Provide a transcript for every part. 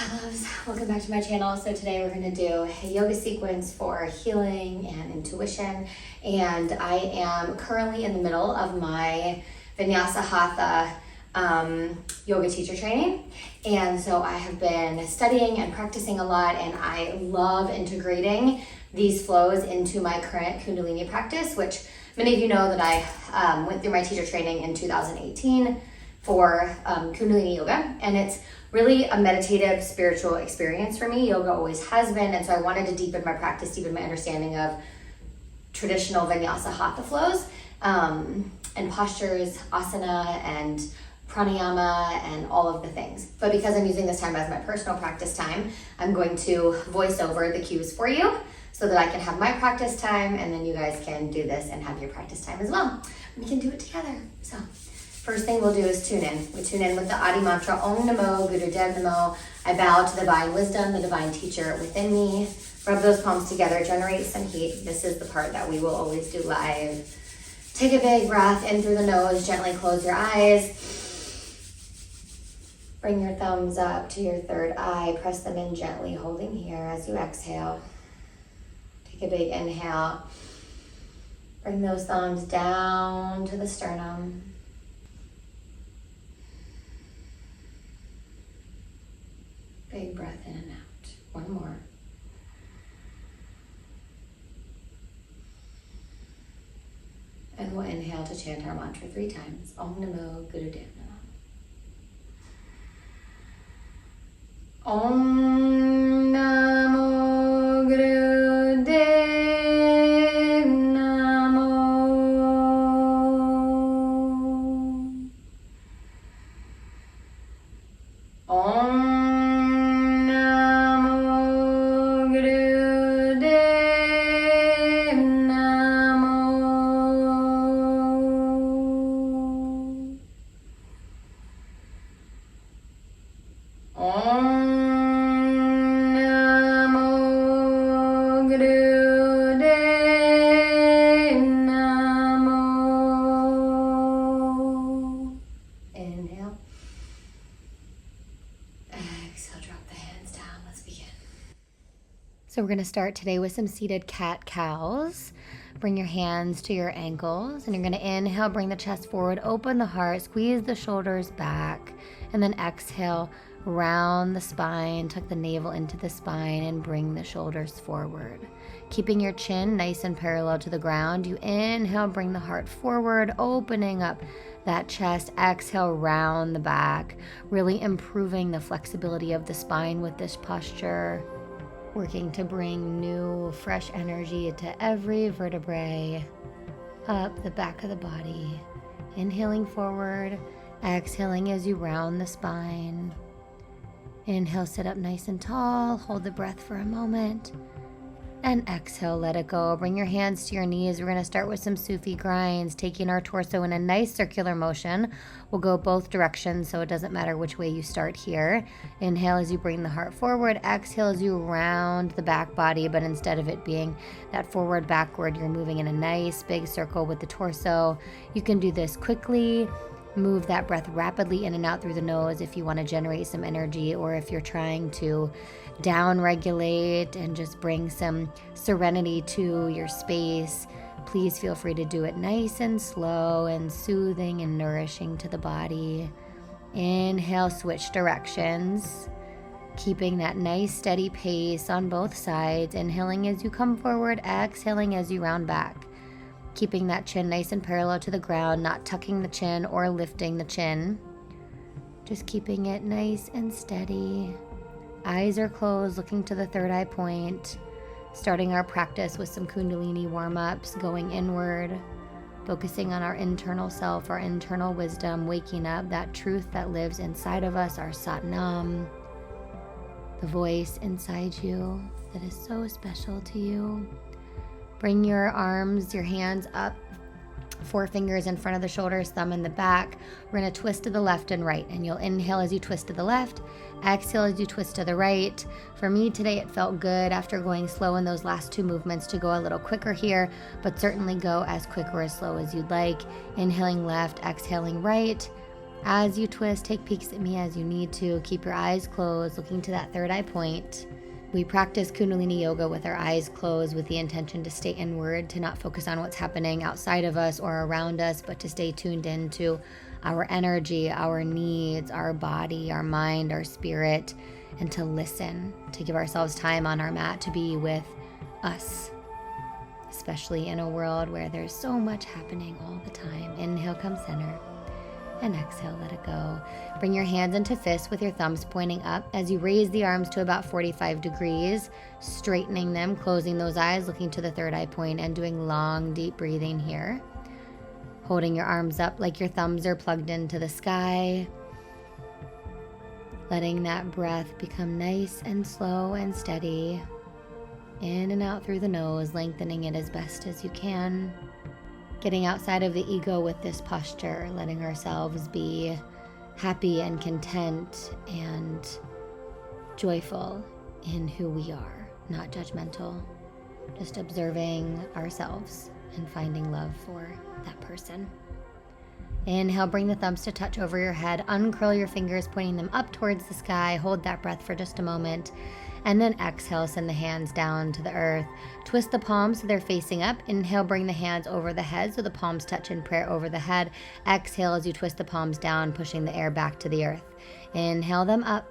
Hi loves, welcome back to my channel. So today we're going to do a yoga sequence for healing and intuition, and I am currently in the middle of my Vinyasa Hatha yoga teacher training, and so I have been studying and practicing a lot, and I love integrating these flows into my current Kundalini practice, which many of you know that I went through my teacher training in 2018 for Kundalini yoga, and it's really a meditative spiritual experience for me. Yoga always has been, and so I wanted to deepen my practice, deepen my understanding of traditional Vinyasa Hatha flows and postures, asana and pranayama and all of the things. But because I'm using this time as my personal practice time, I'm going to voice over the cues for you so that I can have my practice time, and then you guys can do this and have your practice time as well. We can do it together. So first thing we'll do is tune in. We tune in with the Adi mantra, Om Namo Guru Dev Namo. I bow to the divine wisdom, the divine teacher within me. Rub those palms together, generate some heat. This is the part that we will always do live. Take a big breath in through the nose, gently close your eyes. Bring your thumbs up to your third eye, press them in gently, holding here as you exhale. Take a big inhale. Bring those thumbs down to the sternum. Big breath in and out. One more. And we'll inhale to chant our mantra 3 times. Om Namo Guru Dev Namo. Om Namo Guru Dev Namo. Om So we're going to start today with some seated cat-cows. Bring your hands to your ankles, and you're going to inhale, bring the chest forward, open the heart, squeeze the shoulders back, and then exhale, round the spine, tuck the navel into the spine, and bring the shoulders forward. Keeping your chin nice and parallel to the ground, you inhale, bring the heart forward, opening up that chest, exhale, round the back, really improving the flexibility of the spine with this posture. Working to bring new, fresh energy to every vertebrae, up the back of the body. Inhaling forward, exhaling as you round the spine. Inhale, sit up nice and tall, hold the breath for a moment. And exhale, let it go. Bring your hands to your knees. We're going to start with some Sufi grinds, taking our torso in a nice circular motion. We'll go both directions, so it doesn't matter which way you start here. Inhale as you bring the heart forward. Exhale as you round the back body, but instead of it being that forward, backward, you're moving in a nice big circle with the torso. You can do this quickly. Move that breath rapidly in and out through the nose if you want to generate some energy, or if you're trying to down regulate and just bring some serenity to your space. Please feel free to do it nice and slow and soothing and nourishing to the body. Inhale, switch directions, keeping that nice steady pace on both sides. Inhaling as you come forward, exhaling as you round back. Keeping that chin nice and parallel to the ground, not tucking the chin or lifting the chin. Just keeping it nice and steady. Eyes are closed, looking to the third eye point. Starting our practice with some Kundalini warm-ups, going inward, focusing on our internal self, our internal wisdom, waking up that truth that lives inside of us, our Satnam, the voice inside you that is so special to you. Bring your arms, your hands up, 4 fingers in front of the shoulders, thumb in the back. We're going to twist to the left and right, and you'll inhale as you twist to the left, exhale as you twist to the right. For me today, it felt good after going slow in those last 2 movements to go a little quicker here, but certainly go as quick or as slow as you'd like. Inhaling left, exhaling right. As you twist, take peeks at me as you need to. Keep your eyes closed, looking to that third eye point. We practice Kundalini yoga with our eyes closed with the intention to stay inward, to not focus on what's happening outside of us or around us, but to stay tuned into our energy, our needs, our body, our mind, our spirit, and to listen, to give ourselves time on our mat to be with us, especially in a world where there's so much happening all the time. Inhale, come center. And exhale, let it go. Bring your hands into fists with your thumbs pointing up as you raise the arms to about 45 degrees, straightening them, closing those eyes, looking to the third eye point, and doing long, deep breathing here. Holding your arms up like your thumbs are plugged into the sky. Letting that breath become nice and slow and steady. In and out through the nose, lengthening it as best as you can. Getting outside of the ego with this posture, letting ourselves be happy and content and joyful in who we are, not judgmental, just observing ourselves and finding love for that person. Inhale, bring the thumbs to touch over your head, uncurl your fingers, pointing them up towards the sky, hold that breath for just a moment. And then exhale, send the hands down to the earth. Twist the palms so they're facing up. Inhale, bring the hands over the head so the palms touch in prayer over the head. Exhale as you twist the palms down, pushing the air back to the earth. Inhale them up.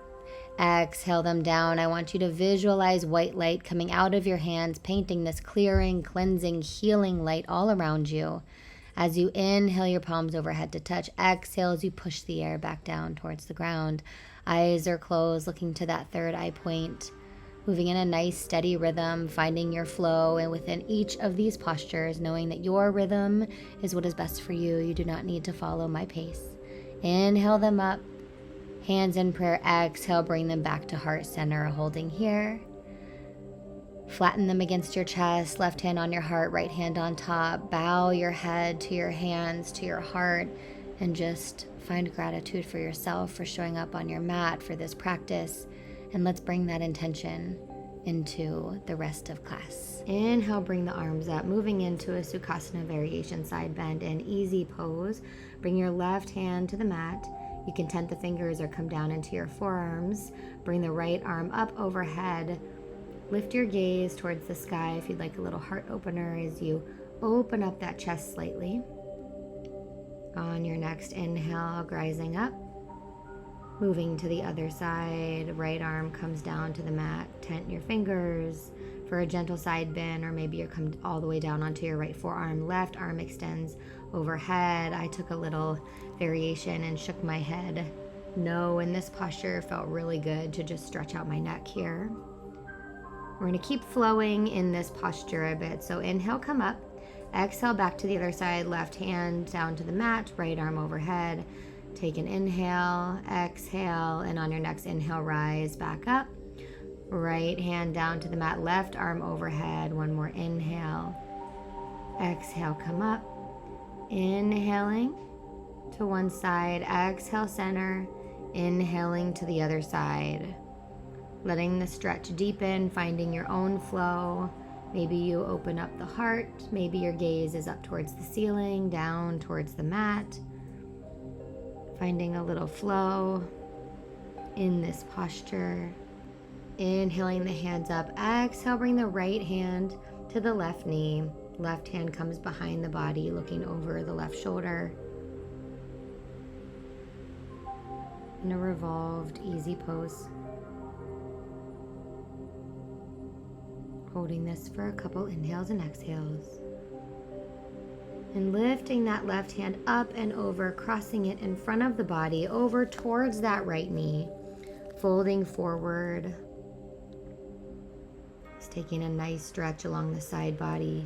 Exhale them down. I want you to visualize white light coming out of your hands, painting this clearing, cleansing, healing light all around you. As you inhale your palms overhead to touch, exhale as you push the air back down towards the ground. Eyes are closed, looking to that third eye point. Moving in a nice steady rhythm, finding your flow, and within each of these postures, knowing that your rhythm is what is best for you. You do not need to follow my pace. Inhale them up, hands in prayer. Exhale, bring them back to heart center, holding here. Flatten them against your chest, left hand on your heart, right hand on top. Bow your head to your hands, to your heart, and just find gratitude for yourself for showing up on your mat for this practice. And let's bring that intention into the rest of class. Inhale, bring the arms up, moving into a Sukhasana variation, side bend and easy pose. Bring your left hand to the mat. You can tent the fingers or come down into your forearms. Bring the right arm up overhead. Lift your gaze towards the sky if you'd like a little heart opener as you open up that chest slightly. On your next inhale, rising up. Moving to the other side, right arm comes down to the mat. Tent your fingers for a gentle side bend, or maybe you're come all the way down onto your right forearm. Left arm extends overhead. I took a little variation and shook my head. No, in this posture, felt really good to just stretch out my neck here. We're going to keep flowing in this posture a bit. So inhale, come up. Exhale, back to the other side. Left hand down to the mat, right arm overhead. Take an inhale, exhale, and on your next inhale, rise back up. Right hand down to the mat, left arm overhead. One more inhale. Exhale, come up. Inhaling to one side, exhale, center. Inhaling to the other side. Letting the stretch deepen, finding your own flow. Maybe you open up the heart. Maybe your gaze is up towards the ceiling, down towards the mat. Finding a little flow in this posture. Inhaling the hands up. Exhale, bring the right hand to the left knee. Left hand comes behind the body, looking over the left shoulder. In a revolved, easy pose. Holding this for a couple inhales and exhales. And lifting that left hand up and over, crossing it in front of the body, over towards that right knee. Folding forward. Just taking a nice stretch along the side body.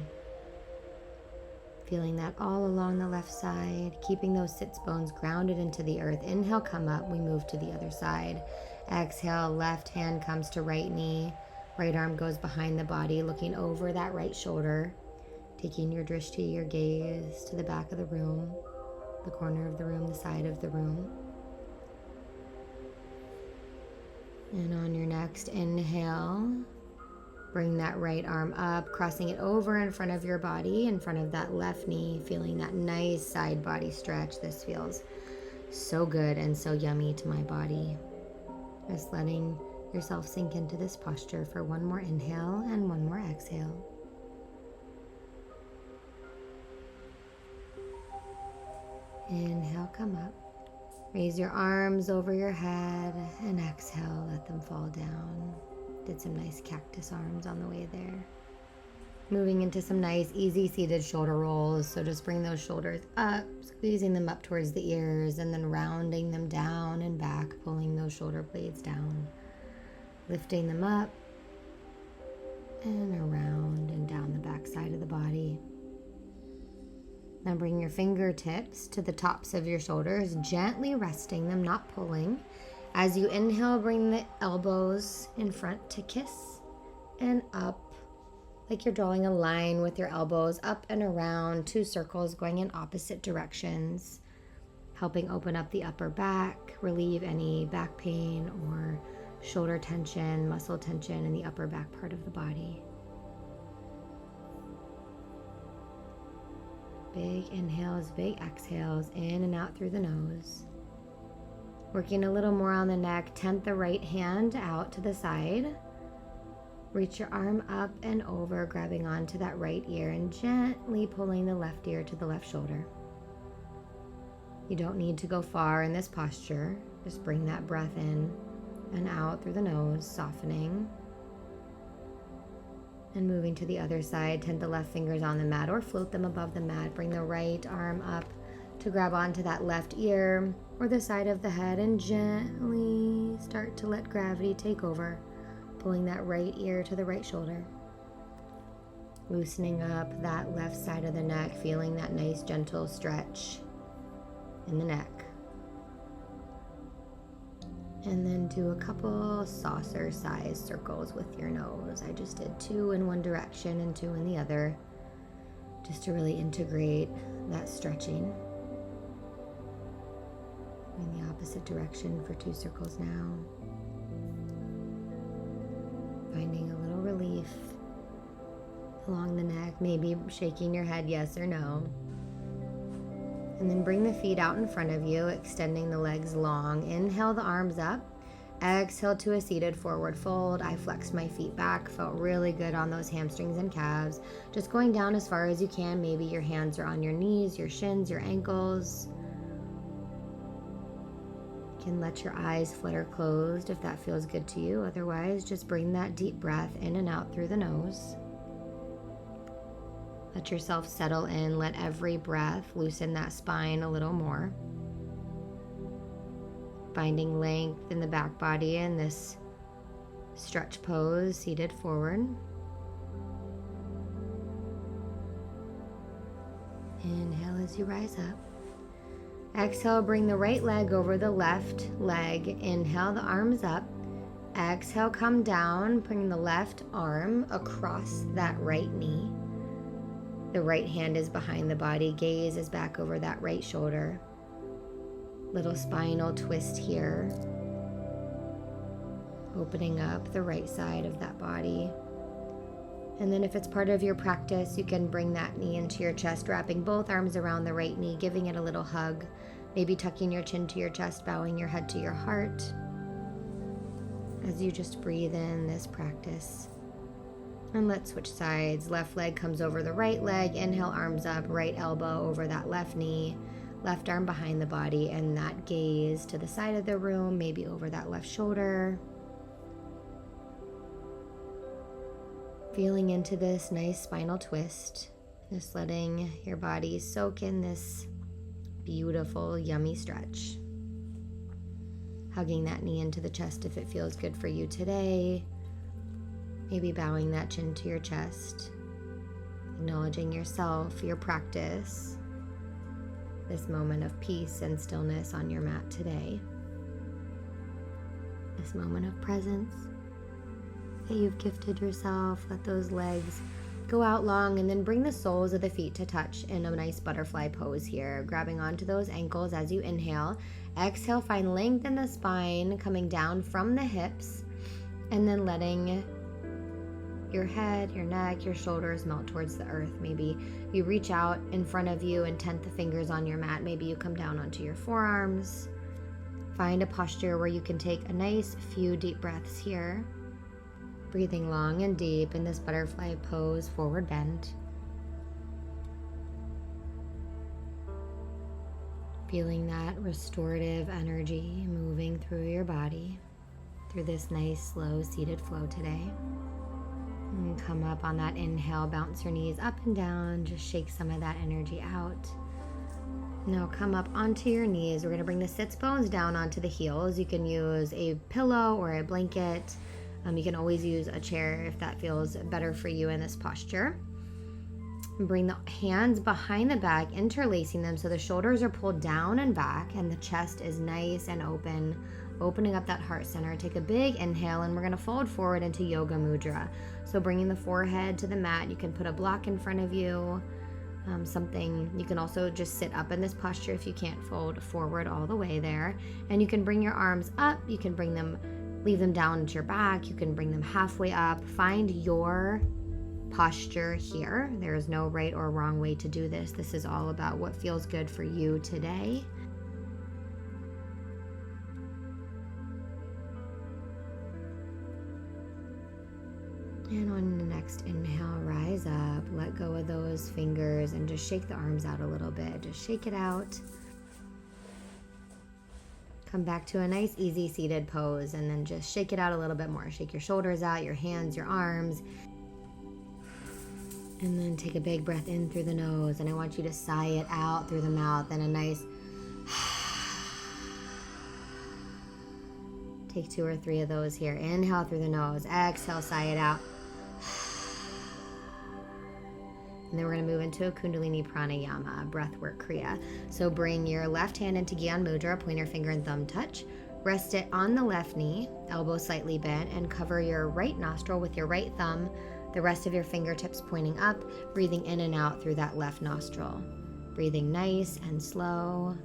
Feeling that all along the left side. Keeping those sits bones grounded into the earth. Inhale, come up. We move to the other side. Exhale, left hand comes to right knee. Right arm goes behind the body, looking over that right shoulder. Taking your drishti, your gaze, to the back of the room, the corner of the room, the side of the room. And on your next inhale, bring that right arm up, crossing it over in front of your body, in front of that left knee, feeling that nice side body stretch. This feels So good and so yummy to my body. Just letting yourself sink into this posture for one more inhale and one more exhale. Inhale, come up. Raise your arms over your head and exhale, let them fall down. Did some nice cactus arms on the way there. Moving into some nice, easy seated shoulder rolls. So just bring those shoulders up, squeezing them up towards the ears, and then rounding them down and back, pulling those shoulder blades down. Lifting them up and around and down the back side of the body. Now bring your fingertips to the tops of your shoulders, gently resting them, not pulling. As you inhale, bring the elbows in front to kiss and up, like you're drawing a line with your elbows up and around, 2 circles going in opposite directions, helping open up the upper back, relieve any back pain or shoulder tension, muscle tension in the upper back part of the body. Big inhales, big exhales, in and out through the nose. Working a little more on the neck, tent the right hand out to the side. Reach your arm up and over, grabbing onto that right ear and gently pulling the left ear to the left shoulder. You don't need to go far in this posture. Just bring that breath in and out through the nose, softening. And moving to the other side, tent the left fingers on the mat or float them above the mat. Bring the right arm up to grab onto that left ear or the side of the head and gently start to let gravity take over, pulling that right ear to the right shoulder. Loosening up that left side of the neck, feeling that nice gentle stretch in the neck. And then do a couple saucer-sized circles with your nose. I just did 2 in one direction and 2 in the other, just to really integrate that stretching. In the opposite direction for 2 circles now. Finding a little relief along the neck, maybe shaking your head yes or no. And then bring the feet out in front of you, extending the legs long. Inhale the arms up. Exhale to a seated forward fold. I flexed my feet back, felt really good on those hamstrings and calves. Just going down as far as you can. Maybe your hands are on your knees, your shins, your ankles. You can let your eyes flutter closed if that feels good to you. Otherwise, just bring that deep breath in and out through the nose. Let yourself settle in. Let every breath loosen that spine a little more. Finding length in the back body in this stretch pose, seated forward. Inhale as you rise up. Exhale, bring the right leg over the left leg. Inhale the arms up. Exhale, come down, bring the left arm across that right knee. The right hand is behind the body, gaze is back over that right shoulder. Little spinal twist here. Opening up the right side of that body. And then if it's part of your practice, you can bring that knee into your chest, wrapping both arms around the right knee, giving it a little hug. Maybe tucking your chin to your chest, bowing your head to your heart. As you just breathe in this practice. And let's switch sides. Left leg comes over the right leg. Inhale, arms up, right elbow over that left knee. Left arm behind the body, and that gaze to the side of the room, maybe over that left shoulder. Feeling into this nice spinal twist. Just letting your body soak in this beautiful, yummy stretch. Hugging that knee into the chest if it feels good for you today. Maybe bowing that chin to your chest, acknowledging yourself, your practice, this moment of peace and stillness on your mat today, this moment of presence that you've gifted yourself. Let those legs go out long and then bring the soles of the feet to touch in a nice butterfly pose here, grabbing onto those ankles as you inhale. Exhale, find length in the spine coming down from the hips, and then letting your head, your neck, your shoulders melt towards the earth. Maybe you reach out in front of you and tent the fingers on your mat. Maybe you come down onto your forearms. Find a posture where you can take a nice few deep breaths here. Breathing long and deep in this butterfly pose, forward bend. Feeling that restorative energy moving through your body, through this nice slow seated flow today. And come up on that inhale, bounce your knees up and down, just shake some of that energy out. Now come up onto your knees. We're going to bring the sits bones down onto the heels. You can use a pillow or a blanket. You can always use a chair if that feels better for you in this posture. Bring the hands behind the back, interlacing them so the shoulders are pulled down and back and the chest is nice and open, opening up that heart center. Take a big inhale and we're going to fold forward into yoga mudra. So bringing the forehead to the mat, you can put a block in front of you, something. You can also just sit up in this posture if you can't fold forward all the way there. And you can bring your arms up, you can bring them, leave them down into your back, you can bring them halfway up. Find your posture here. There is no right or wrong way to do this. This is all about what feels good for you today. And on the next inhale, rise up, let go of those fingers and just shake the arms out a little bit. Just shake it out. Come back to a nice easy seated pose and then just shake it out a little bit more. Shake your shoulders out, your hands, your arms. And then take a big breath in through the nose, and I want you to sigh it out through the mouth, and a nice take 2 or 3 of those here. Inhale through the nose, exhale, sigh it out. And then we're going to move into a Kundalini pranayama, breathwork kriya. So bring your left hand into Gyan Mudra, pointer finger and thumb touch. Rest it on the left knee, elbow slightly bent, and cover your right nostril with your right thumb, the rest of your fingertips pointing up, breathing in and out through that left nostril. Breathing nice and slow,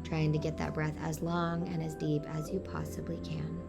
trying to get that breath as long and as deep as you possibly can.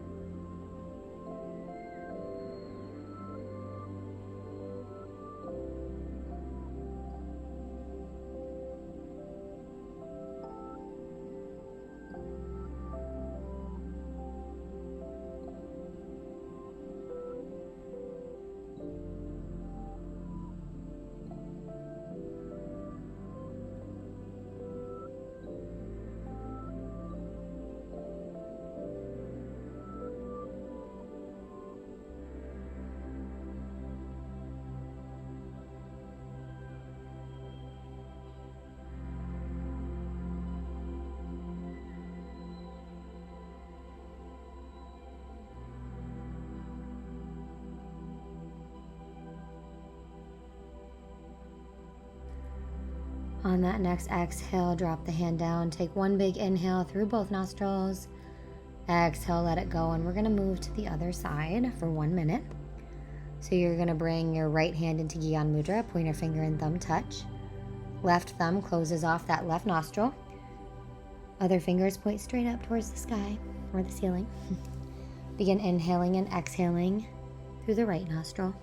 On that next exhale, drop the hand down. Take one big inhale through both nostrils. Exhale, let it go. And we're going to move to the other side for 1 minute. So you're going to bring your right hand into Gyan Mudra, pointer finger and thumb touch. Left thumb closes off that left nostril. Other fingers point straight up towards the sky or the ceiling. Begin inhaling and exhaling through the right nostril.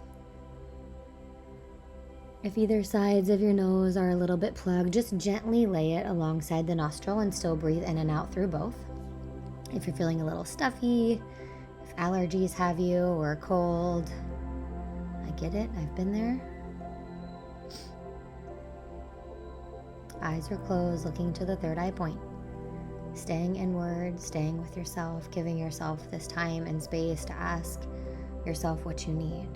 If either sides of your nose are a little bit plugged, just gently lay it alongside the nostril and still breathe in and out through both. If you're feeling a little stuffy, if allergies have you or a cold, I get it, I've been there. Eyes are closed, looking to the third eye point. Staying inward, staying with yourself, giving yourself this time and space to ask yourself what you need.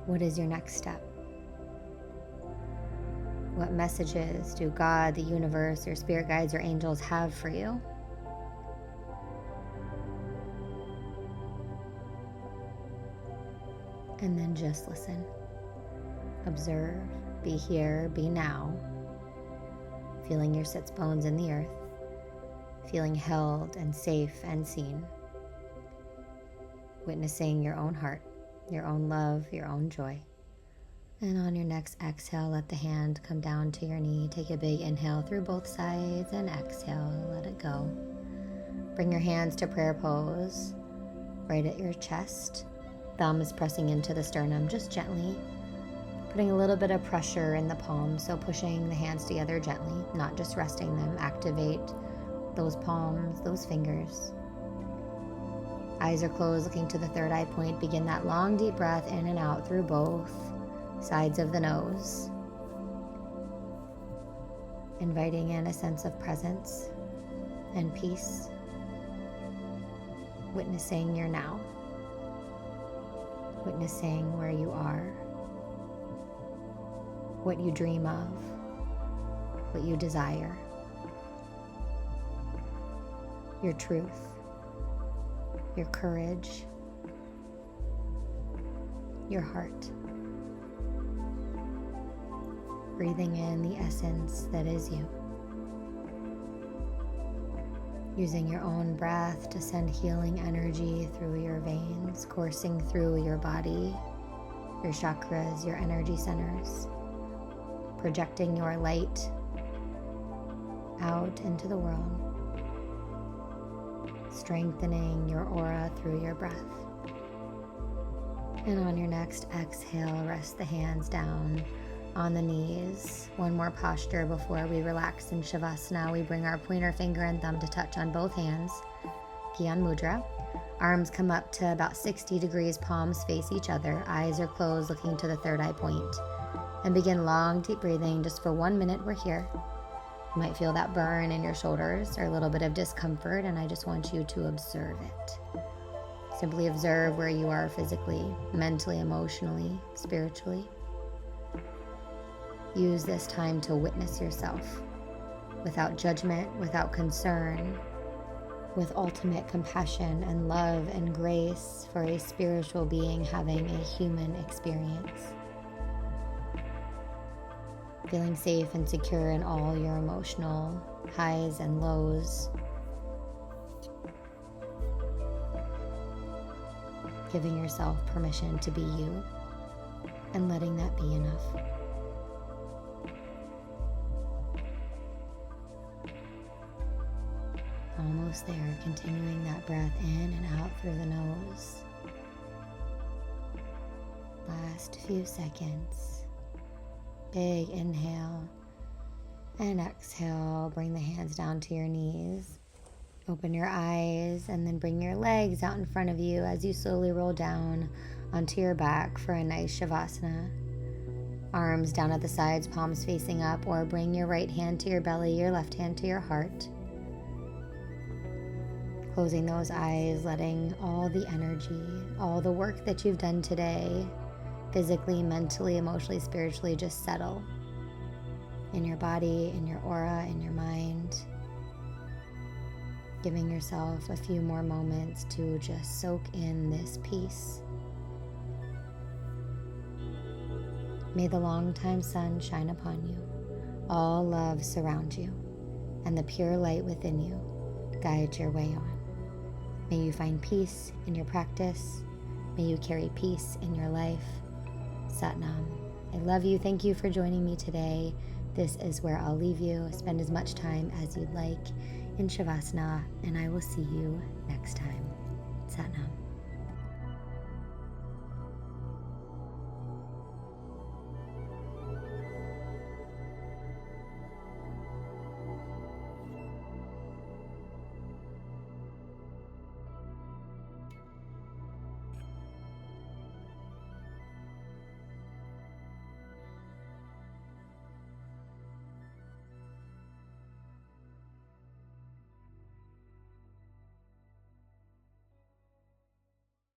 What is your next step? What messages do God, the universe, your spirit guides, or angels have for you? And then just listen. Observe, be here, be now. Feeling your sits bones in the earth. Feeling held and safe and seen. Witnessing your own heart, your own love, your own joy. And on your next exhale, let the hand come down to your knee. Take a big inhale through both sides and exhale, let it go. Bring your hands to prayer pose, right at your chest. Thumbs pressing into the sternum, just gently. Putting a little bit of pressure in the palms, so pushing the hands together gently, not just resting them. Activate those palms, those fingers. Eyes are closed, looking to the third eye point. Begin that long, deep breath in and out through both sides of the nose. Inviting in a sense of presence and peace. Witnessing your now. Witnessing where you are. What you dream of. What you desire. Your truth. Your courage. Your heart. Breathing in the essence that is you. Using your own breath to send healing energy through your veins, coursing through your body, your chakras, your energy centers, projecting your light out into the world, strengthening your aura through your breath. And on your next exhale, rest the hands down on the knees. One more posture before we relax in Shavasana. We bring our pointer finger and thumb to touch on both hands. Gyan Mudra. Arms come up to about 60 degrees, palms face each other. Eyes are closed, looking to the third eye point. And begin long, deep breathing. Just for 1 minute, we're here. You might feel that burn in your shoulders or a little bit of discomfort, and I just want you to observe it. Simply observe where you are physically, mentally, emotionally, spiritually. Use this time to witness yourself without judgment, without concern, with ultimate compassion and love and grace for a spiritual being having a human experience. Feeling safe and secure in all your emotional highs and lows. Giving yourself permission to be you and letting that be enough. Almost there, continuing that breath in and out through the nose. Last few seconds. Big inhale and exhale. Bring the hands down to your knees. Open your eyes and then bring your legs out in front of you as you slowly roll down onto your back for a nice Shavasana. Arms down at the sides, palms facing up, or bring your right hand to your belly, your left hand to your heart. Closing those eyes, letting all the energy, all the work that you've done today, physically, mentally, emotionally, spiritually, just settle in your body, in your aura, in your mind. Giving yourself a few more moments to just soak in this peace. May the longtime sun shine upon you. All love surround you, and the pure light within you guide your way on. May you find peace in your practice. May you carry peace in your life. Satnam. I love you. Thank you for joining me today. This is where I'll leave you. Spend as much time as you'd like in Shavasana, and I will see you next time. Satnam.